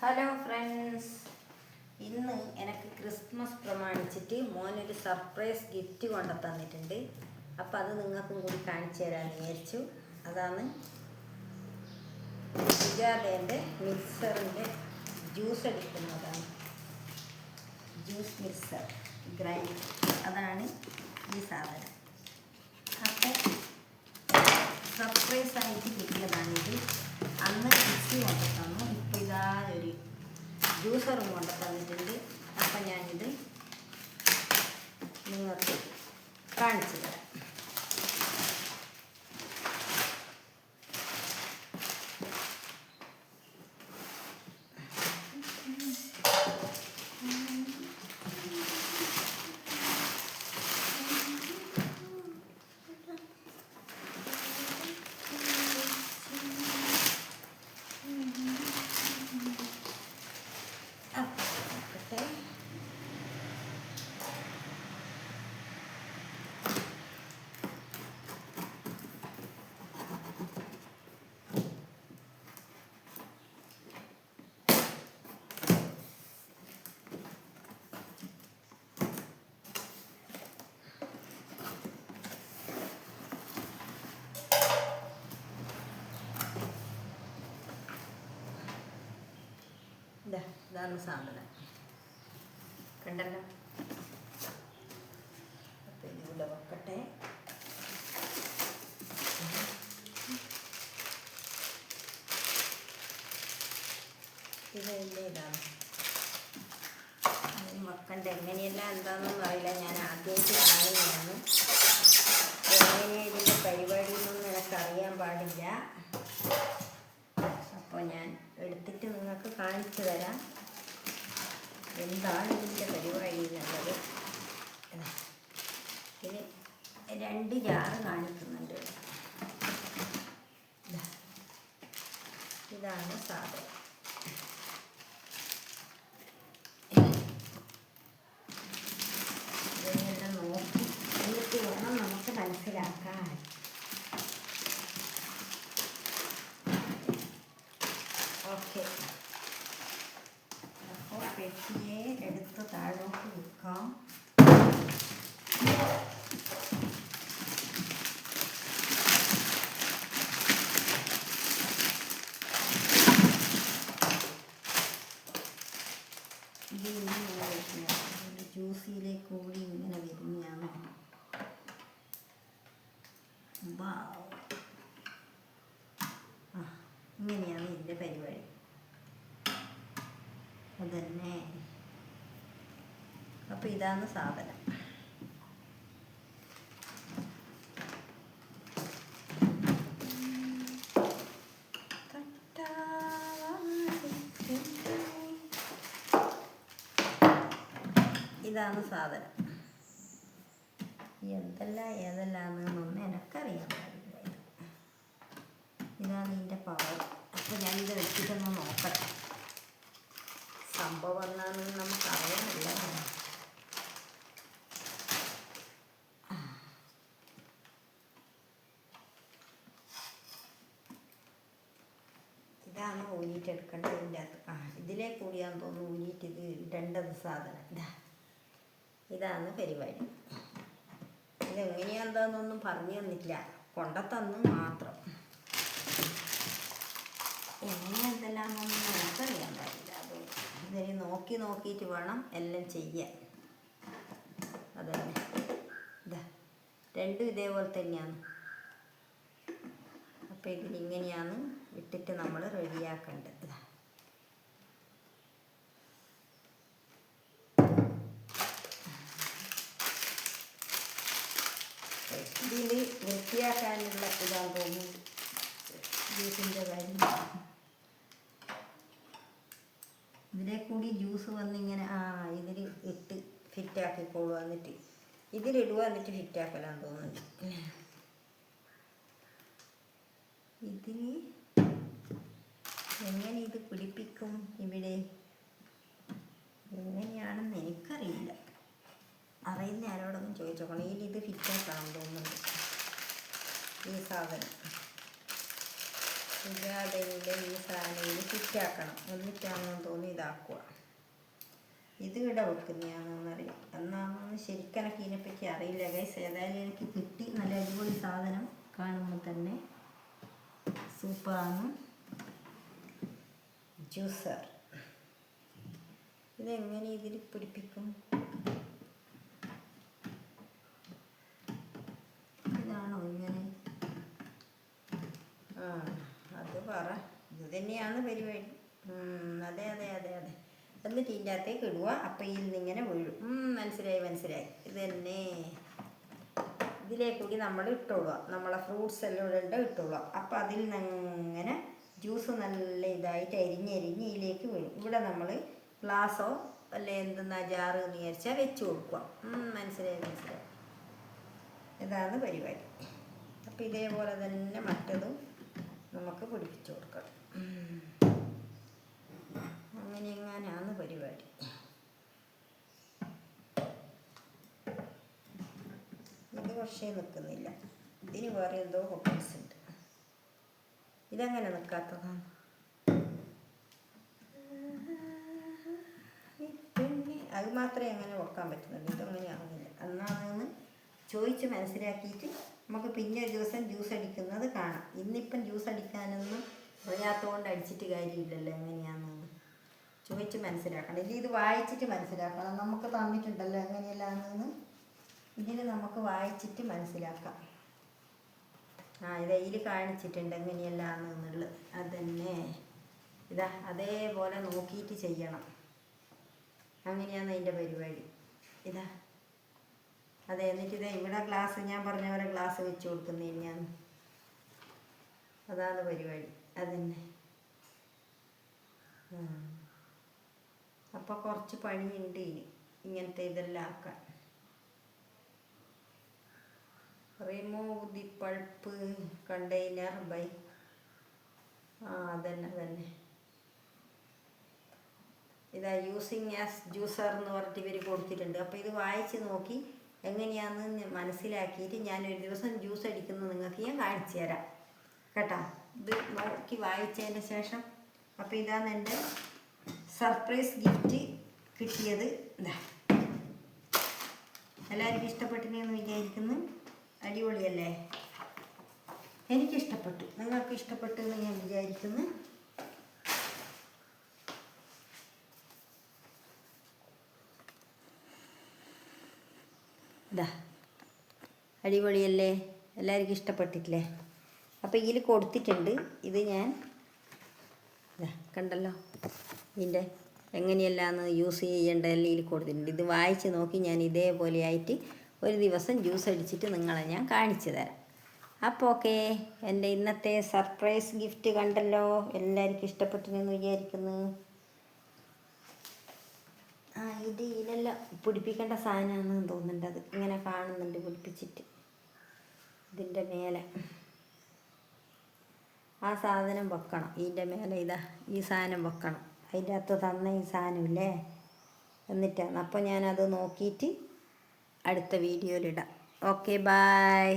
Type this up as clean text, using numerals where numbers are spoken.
Hello friends, ഇന്ന് എനിക്ക് Christmas പ്രമാണിച്ചിട്ട് മോനൊരു surprise gift കൊണ്ടു തന്നിട്ടുണ്ട്. അപ്പം അത് നിങ്ങൾക്കും കൂടി കാണിച്ചു തരാമെന്ന് വിചാരിച്ചു. അതാണ് സുജാതേൻ്റെ മിക്സറിൻ്റെ ജ്യൂസ് എടുക്കുന്നതാണ്. ജ്യൂസ് മിക്സർ ഗ്രൈൻഡർ, അതാണ് ഈ സാധനം. അപ്പം സർപ്രൈസായിട്ട് കിട്ടിയതാണിത്. അന്ന് മിക്സി കൊണ്ടു തന്നു, ഇപ്പോൾ ഇതാ ഒരു ജ്യൂസറും കൊണ്ടു തന്നിട്ടുണ്ട്. അപ്പം ഞാനിത് നിങ്ങൾക്ക് കാണിച്ചു തരാം. ഇതാണ് സാധനം, കണ്ടല്ലോ. അപ്പം ഇതിവിടെ വെക്കട്ടെ. ഇതാണ് വെക്കണ്ട. എങ്ങനെയെല്ലാം എന്താണെന്നൊന്നും അറിയില്ല, ഞാൻ ആദ്യമായിട്ട് കാണുന്നതാണ്. എങ്ങനെയാണ് ഇതിൻ്റെ പരിപാടി എന്നൊന്നും എനിക്കറിയാൻ പാടില്ല. അപ്പോൾ ഞാൻ എടുത്തിട്ട് നിങ്ങൾക്ക് കാണിച്ചു തരാം എന്താണ് ഇതിൻ്റെ പരിപാടി എന്നുള്ളത്. ഇത് 2 ജാറ് കാണിക്കുന്നുണ്ട്. ഇതാണ് സാധനം. ഇതെല്ലാം നോക്കി എന്നിട്ട് വേണം നമുക്ക് മനസ്സിലാക്കാൻ. ഓക്കെ, അപ്പോൾ പെട്ടിയെ എടുത്ത് താഴോട്ട് വെക്കാം. ഇത് ഇങ്ങനെ വരുന്നതാണ്, ജ്യൂസിലേക്ക് കൂടി ഇങ്ങനെ വരുന്നതാണ്. ഇങ്ങനെയാണ് ഇതിൻ്റെ പരിപാടി. അതന്നെ. അപ്പം ഇതാണ് സാധനം. ഇതാണ് സാധനം. എന്തെല്ലാം ഏതെല്ലാമെന്നൊന്നും എനിക്കറിയാൻ പാടില്ല. ഇതാണ് ഇതിൻ്റെ പവർ. അപ്പോൾ ഞാനിത് വെച്ചിട്ടൊന്ന് നോക്കട്ടെ സംഭവം എന്താണെന്ന് നമുക്കറിയാനില്ല. ഇതാണ് ഊരിയിട്ടെടുക്കേണ്ടത്. ഇതിൻ്റെ അകത്ത് ഇതിലേ കൂടിയാന്ന് തോന്നുന്നു ഊരിയിട്ട് ഇത് ഇടേണ്ടത് സാധനം. ഇതാണ് പരിപാടി. ഇതെങ്ങനെയാണെന്നൊന്നും പറഞ്ഞു തന്നിട്ടില്ല, കൊണ്ടത്തന്ന് മാത്രം. എങ്ങനെയെന്തെല്ലാമെന്നൊന്നും നമുക്കറിയാൻ പാടില്ല. അത് ഇതിന് നോക്കിയിട്ട് വേണം എല്ലാം ചെയ്യാൻ. അതന്നെ. രണ്ടും ഇതേപോലെ തന്നെയാണ്. അപ്പം ഇതിലിങ്ങനെയാണ് ഇട്ടിട്ട് നമ്മൾ റെഡിയാക്കേണ്ടത്. ഇതിൽ വൃത്തിയാക്കാനുള്ള ഇതാന്ന് തോന്നുന്നു ജ്യൂസിൻ്റെ കാര്യം. ഇതിലെ കൂടി ജ്യൂസ് വന്നിങ്ങനെ ഇതിൽ ഇട്ട് ഫിറ്റാക്കിക്കോളൂ. എന്നിട്ട് ഇതിലിടുക, എന്നിട്ട് ഫിറ്റാക്കലാന്ന് തോന്നുന്നുണ്ട്. ഇതിൽ എങ്ങനെ ഇത് പിടിപ്പിക്കും ഇവിടെ എങ്ങനെയാണെന്ന് എനിക്കറിയില്ല. അറിയുന്ന ആരോടൊന്നും ചോദിച്ചോക്കണം. ഇത് ഫിറ്റാക്കണം തോന്നുന്നുണ്ട് ഈ സാധനം. ഇതാതെങ്കിലും ഈ സാധനം ഫിറ്റാക്കണം. എന്നിട്ടാണെന്ന് തോന്നി ഇതാക്കുക. ഇത് ഇവിടെ വെക്കുന്നതാണെന്നറിയാം. എന്നാണെന്ന് ശരിക്കും എനിക്ക് ഇതിനെപ്പറ്റി അറിയില്ല ഗൈസ്. ഏതായാലും എനിക്ക് കിട്ടി. നല്ല അടിപൊളി സാധനം. കാണുമ്പോൾ തന്നെ സൂപ്പറാണ്. ജ്യൂസർ. ഇതെങ്ങനെ ഇതിൽ പിടിപ്പിക്കും? ഇതാണോ ഇങ്ങനെ? ആ അത് പറ. ഇത് തന്നെയാണ് പരിപാടി. അതെ അതെ അതെ അതെ. എന്നിട്ട് ഇതിൻ്റെ അകത്തേക്ക് ഇടുക. അപ്പം ഇതിൽ നിന്നിങ്ങനെ വീഴും. മനസ്സിലായി. ഇത് തന്നെ. ഇതിലേക്കൂടി നമ്മൾ ഇട്ടോളുക. നമ്മളെ ഫ്രൂട്ട്സ് എല്ലാം ഇടേണ്ട ഇട്ടോളുക. അപ്പം അതിൽ നിന്നിങ്ങനെ ജ്യൂസ് നല്ല ഇതായിട്ട് അരിഞ്ഞ് ഇതിലേക്ക് വീഴും. ഇവിടെ നമ്മൾ ഗ്ലാസ്സോ അല്ലെ എന്തെന്നാ ജാറ് എന്ന് വിചാരിച്ചാൽ വെച്ച് കൊടുക്കുക. മനസ്സിലായി. ഇതാണ് പരിപാടി. അപ്പം ഇതേപോലെ തന്നെ മറ്റതും നമുക്ക് പിടിപ്പിച്ചു കൊടുക്കണം. അങ്ങനെയാണ് പരിപാടി. ഇത് പക്ഷേ നിൽക്കുന്നില്ല. ഇതിന് വേറെ എന്തോ ഹോട്ടൽസ് ഉണ്ട്. ഇതെങ്ങനെ നിൽക്കാത്തതാണ്? പിന്നെ അത് മാത്രമേ അങ്ങനെ വെക്കാൻ പറ്റുന്നുള്ളൂ. ഇതങ്ങനെ ആവുന്നില്ല. എന്നാണെന്ന് ചോദിച്ച് മനസ്സിലാക്കിയിട്ട് നമുക്ക് പിന്നെ ഒരു ദിവസം ജ്യൂസ് അടിക്കുന്നത് കാണാം. ഇന്നിപ്പം ജ്യൂസ് അടിക്കാനൊന്നും അറിയാത്തതുകൊണ്ട് അടിച്ചിട്ട് കാര്യമില്ലല്ലോ. എങ്ങനെയാണെന്ന് ചോദിച്ച് മനസ്സിലാക്കണം. ഇത് വായിച്ചിട്ട് മനസ്സിലാക്കണം. നമുക്ക് തന്നിട്ടുണ്ടല്ലോ എങ്ങനെയല്ലാന്ന്. ഇതിൽ നമുക്ക് വായിച്ചിട്ട് മനസ്സിലാക്കാം. ഇതിൽ കാണിച്ചിട്ടുണ്ട് എങ്ങനെയല്ലാന്നുള്ളത്. അതന്നെ ഇതാ അതേപോലെ നോക്കിയിട്ട് ചെയ്യണം. അങ്ങനെയാണ് അതിൻ്റെ പരിപാടി. ഇതാ അതെ. എന്നിട്ട് ഇതാ ഇവിടെ ഗ്ലാസ് ഞാൻ പറഞ്ഞ പോലെ ഗ്ലാസ് വെച്ച് കൊടുക്കുന്നത് ഞാൻ. അതാണ് പരിപാടി. അതന്നെ. അപ്പോൾ കുറച്ച് പണിയുണ്ട് ഇങ്ങനത്തെ ഇതെല്ലാം ആക്കാൻ. Remove the pulp container by അതന്നെ. ഇതാ യൂസിങ് ആസ് ജ്യൂസർ എന്ന് പറഞ്ഞിട്ട് ഇവർ കൊടുത്തിട്ടുണ്ട്. അപ്പോൾ ഇത് വായിച്ച് നോക്കി എങ്ങനെയാണെന്ന് മനസ്സിലാക്കിയിട്ട് ഞാനൊരു ദിവസം ജ്യൂസ് അടിക്കുന്നത് നിങ്ങൾക്ക് ഞാൻ കാണിച്ചു തരാം കേട്ടോ. ഇത് നോക്കി വായിച്ചതിന് ശേഷം. അപ്പോൾ ഇതാണ് എൻ്റെ സർപ്രൈസ് ഗിഫ്റ്റ് കിട്ടിയത്. ഇതാ എല്ലാവർക്കും ഇഷ്ടപ്പെട്ടിനെന്ന് വിചാരിക്കുന്നു. അടിപൊളിയല്ലേ? എനിക്കിഷ്ടപ്പെട്ടു. നിങ്ങൾക്ക് ഇഷ്ടപ്പെട്ടു എന്ന് ഞാൻ വിചാരിക്കുന്നു. ഇതാ അടിപൊളിയല്ലേ? എല്ലാവർക്കും ഇഷ്ടപ്പെട്ടിട്ടില്ലേ? അപ്പോൾ ഇതിൽ കൊടുത്തിട്ടുണ്ട്. ഇത് ഞാൻ കണ്ടല്ലോ. ഇതിൻ്റെ എങ്ങനെയല്ലാന്ന് യൂസ് ചെയ്യേണ്ടതെല്ലാം ഇതിൽ കൊടുത്തിട്ടുണ്ട്. ഇത് വായിച്ച് നോക്കി ഞാൻ ഇതേപോലെ ആയിട്ട് ഒരു ദിവസം ജ്യൂസ് അടിച്ചിട്ട് നിങ്ങളെ ഞാൻ കാണിച്ചു തരാം. അപ്പോൾ ഓക്കെ. എൻ്റെ ഇന്നത്തെ സർപ്രൈസ് ഗിഫ്റ്റ് കണ്ടല്ലോ. എല്ലാവർക്കും ഇഷ്ടപ്പെട്ടില്ലെന്ന് വിചാരിക്കുന്നു. ഇത് ഇതിലെല്ലാം പിടിപ്പിക്കേണ്ട സാധനമാണെന്ന് തോന്നുന്നുണ്ട്. അത് ഇങ്ങനെ കാണുന്നുണ്ട് പിടിപ്പിച്ചിട്ട്. ഇതിൻ്റെ മേലെ ആ സാധനം വെക്കണം. ഇതിൻ്റെ മേലെ ഇതാ ഈ സാധനം വെക്കണം. അതിൻ്റെ അകത്ത് തന്ന ഈ സാധനമില്ലേ എന്നിട്ടാണ്. അപ്പോൾ ഞാനത് നോക്കിയിട്ട് അടുത്ത വീഡിയോയിലിടാം. Okay, by.